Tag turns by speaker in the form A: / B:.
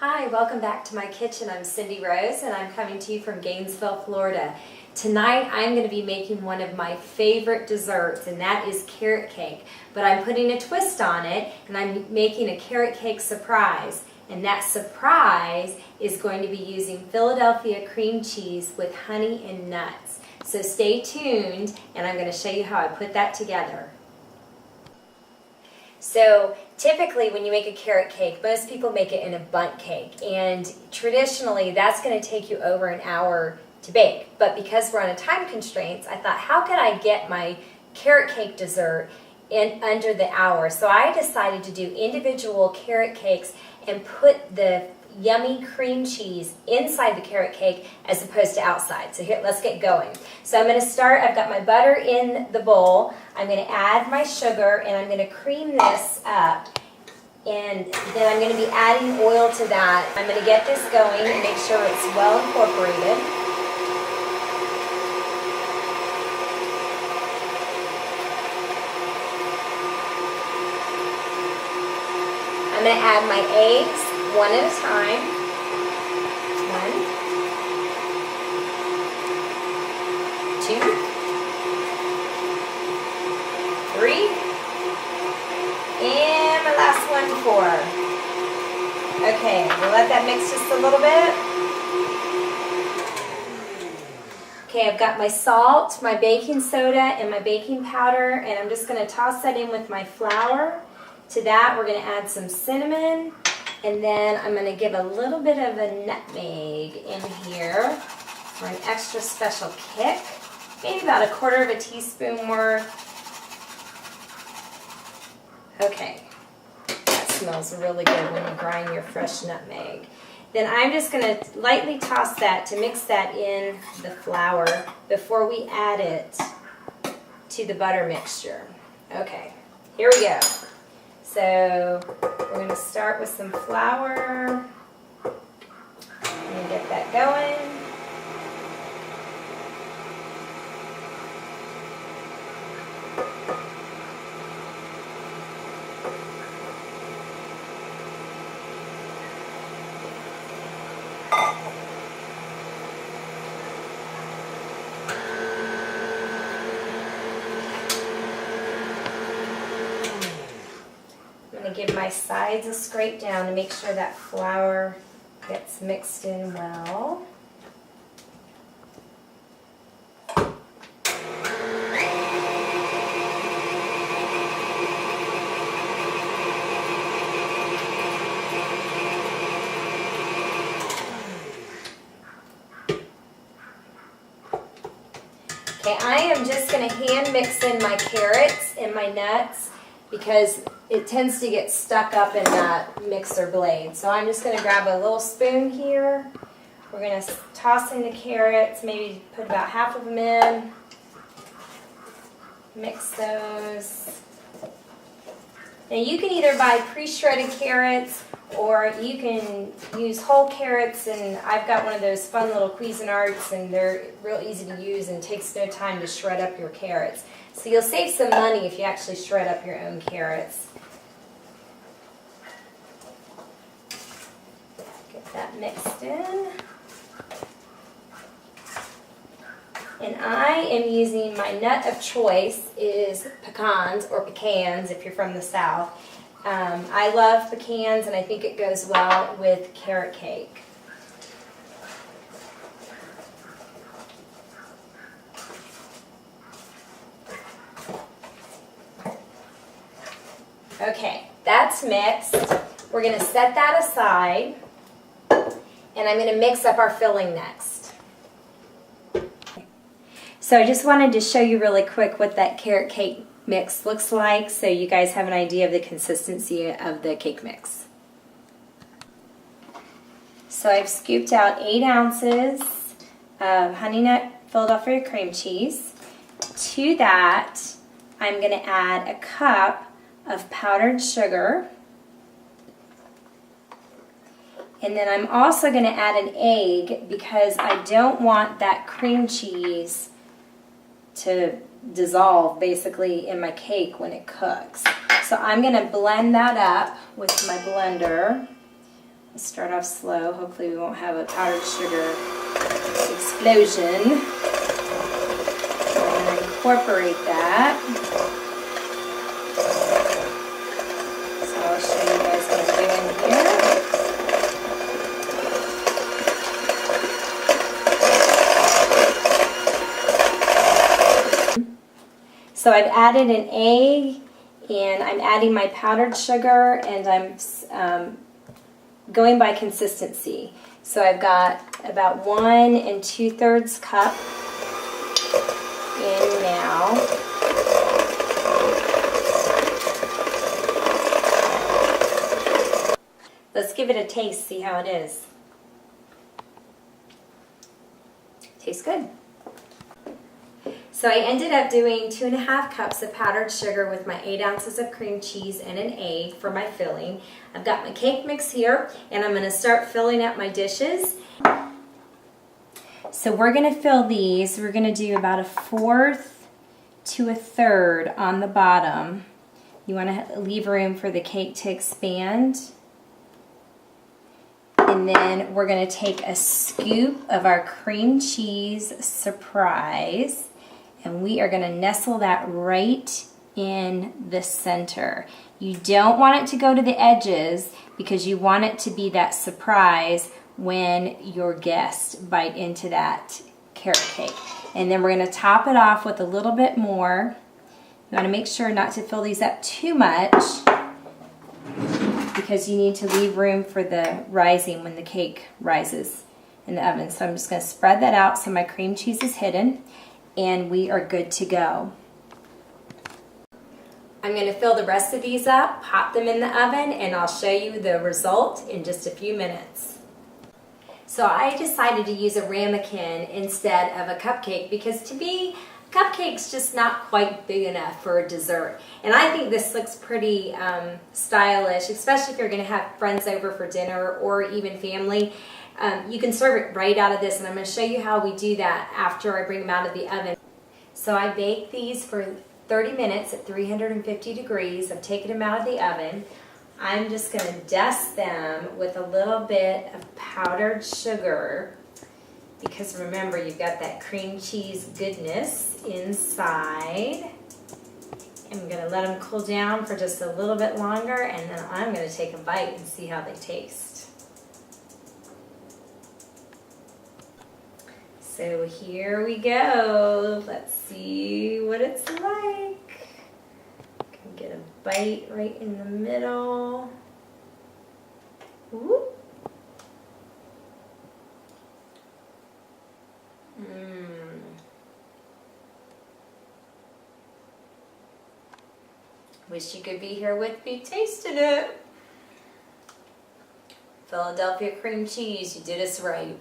A: Hi, welcome back to my kitchen. I'm Cindy Rose and I'm coming to you from Gainesville, Florida. Tonight I'm going to be making one of my favorite desserts, and that is carrot cake. But I'm putting a twist on it and I'm making a carrot cake surprise. And that surprise is going to be using Philadelphia cream cheese with honey and nuts. So stay tuned and I'm going to show you how I put that together. So typically when you make a carrot cake, most people make it in a bundt cake, and traditionally that's going to take you over an hour to bake. But because we're on a time constraints, I thought, how could I get my carrot cake dessert in under the hour? So I decided to do individual carrot cakes and put the yummy cream cheese inside the carrot cake as opposed to outside. So here, let's get going. So I'm going to start, I've got my butter in the bowl. I'm going to add my sugar and I'm going to cream this up. And then I'm going to be adding oil to that. I'm going to get this going and make sure it's well incorporated. I'm going to add my eggs one at a time. 1, 2, 3, and my last one, 4. Okay, we'll let that mix just a little bit. Okay, I've got my salt, my baking soda, and my baking powder, and I'm just going to toss that in with my flour. To that, we're going to add some cinnamon. And then I'm going to give a little bit of a nutmeg in here for an extra special kick. Maybe about 1/4 teaspoon worth. Okay, that smells really good when you grind your fresh nutmeg. Then I'm just going to lightly toss that to mix that in the flour before we add it to the butter mixture. Okay, here we go. So we're going to start with some flour and get that going. I'm going to give my sides a scrape down to make sure that flour gets mixed in well. Okay, I am just going to hand mix in my carrots and my nuts because it tends to get stuck up in that mixer blade. So I'm just going to grab a little spoon here. We're going to toss in the carrots, maybe put about half of them in. Mix those. Now you can either buy pre-shredded carrots or you can use whole carrots, and I've got one of those fun little Cuisinarts, and they're real easy to use and takes no time to shred up your carrots. So you'll save some money if you actually shred up your own carrots. Get that mixed in. And I am using, my nut of choice is pecans or pecans if you're from the South. I love pecans and I think it goes well with carrot cake. Okay, that's mixed. We're going to set that aside, and I'm going to mix up our filling next. So I just wanted to show you really quick what that carrot cake mix looks like so you guys have an idea of the consistency of the cake mix. So I've scooped out 8 ounces of Honey Nut Philadelphia cream cheese. To that, I'm going to add a cup of powdered sugar. And then I'm also going to add an egg because I don't want that cream cheese to dissolve basically in my cake when it cooks. So I'm going to blend that up with my blender. Start off slow. Hopefully we won't have a powdered sugar explosion. I'm going to incorporate that. So I'll show you guys what I'm doing here. So I've added an egg, and I'm adding my powdered sugar, and I'm going by consistency. So I've got about 1 2/3 cup in now. Let's give it a taste, see how it is. Tastes good. So I ended up doing 2 1/2 cups of powdered sugar with my 8 ounces of cream cheese and an egg for my filling. I've got my cake mix here, and I'm going to start filling up my dishes. So we're going to fill these. We're going to do about 1/4 to 1/3 on the bottom. You want to leave room for the cake to expand. And then we're going to take a scoop of our cream cheese surprise, and we are going to nestle that right in the center. You don't want it to go to the edges because you want it to be that surprise when your guests bite into that carrot cake. And then we're going to top it off with a little bit more. You want to make sure not to fill these up too much because you need to leave room for the rising when the cake rises in the oven. So I'm just going to spread that out so my cream cheese is hidden, and we are good to go. I'm going to fill the rest of these up, pop them in the oven, and I'll show you the result in just a few minutes. So I decided to use a ramekin instead of a cupcake because to me, cupcake's just not quite big enough for a dessert. And I think this looks pretty stylish, especially if you're going to have friends over for dinner or even family. You can serve it right out of this, and I'm going to show you how we do that after I bring them out of the oven. So I bake these for 30 minutes at 350 degrees. I've taken them out of the oven. I'm just going to dust them with a little bit of powdered sugar because remember, you've got that cream cheese goodness inside. I'm going to let them cool down for just a little bit longer, and then I'm going to take a bite and see how they taste. So here we go. Let's see what it's like. Can get a bite right in the middle. Ooh. Wish you could be here with me tasting it. Philadelphia cream cheese, you did us right.